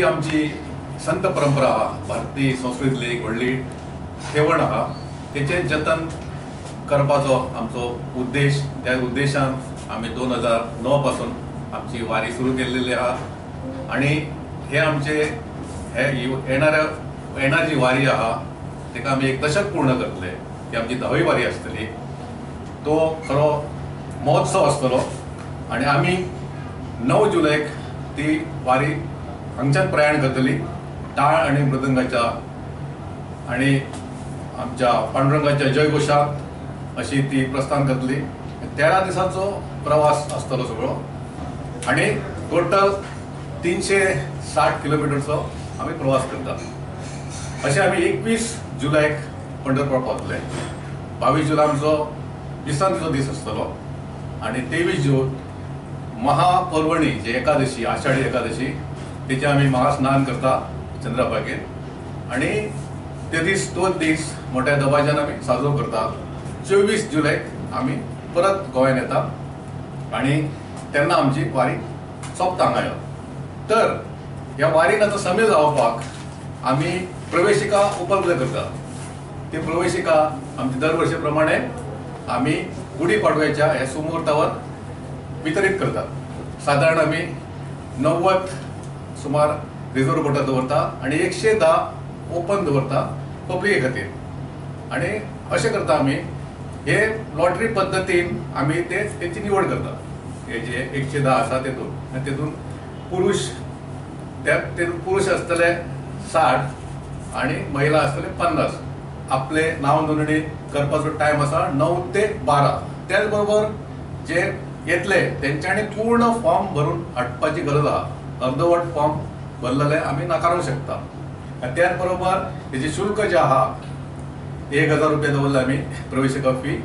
आमची संत परंपरा भारतीय संस्कृतीतली एक व्हडली ठेवण आहा. तेचे जतन करपाचो आमचो उद्देश. त्या उद्देशान आम्ही 2009 पासून आमची वारी सुरू केलेली आहा आणि हे आमचे येणारी जी वारी आहा तेका आम्ही एक दशक पूर्ण करतले. ती आमची 10वी वारी आसतली. तो खरो महोत्सव आसतलो आणि आम्ही 9 जुलैक ती वारी हांगच्यान प्रयाण करतली. टाळ आणि मृदंगाच्या आणि आमच्या पांडुरंगाच्या जयघोषात अशी ती प्रस्थान करतली. 13 दिसांचो प्रवास आसतलो सगळो आणि टोटल 360 किलोमीटरचो आम्ही प्रवास करता. अशें आम्ही 21 जुलैक पंढरपूर पावतले. 22 जुलै आमचो विसंतीचो दीस आसतलो आणि 23 जून महापर्वणी जे एकादशी, आषाढी एकादशी, तेचे आम्ही महास्नान करता चंद्रभागेत आणि ते दीस 2 दीस मोठ्या दबाज्यान आम्ही साजरो करता. 24 जुलैक आम्ही परत गोंयांत येता आणि तेन्ना आमची वारी सोंपता हांगा येवन. तर ह्या वारीन आतां समील जावपाक आम्ही प्रवेशिका उपलब्ध करता. ती प्रवेशिका आमची दरवर्षी प्रमाणे आम्ही गुढीपाडव्याच्या ह्या सुमुहूर्तावर वितरीत करतात. साधारण आम्ही 90 सुमार रिझर्व बोटां दवरता आणि 110 ओपन दवरता पब्लिके खातीर. आणि अशें करता आम्ही हे लॉटरी पद्दतीन आम्ही तेची निवड करता. हे जे 110 आसा तेतून पुरुष आसतले 60 आणि महिला आसतले 50. आपले नाव नोंदणी करपाचो टायम आसा 9 ते 12. त्याच बरोबर जे येतले तेंच्यांनी पूर्ण फॉर्म भरून हाडपाची गरज आहा. अर्धवट फॉर्म भरलेले आम्ही नाकारूंक शकता. त्याच बरोबर तेचे शुल्क जे आहा 1000 रुपया दवरले आम्ही प्रवेशिका फी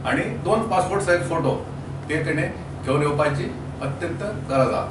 आणि 2 पासपोर्ट सायज फोटो ते तेणे घेवन येवपाची अत्यंत गरज आहा.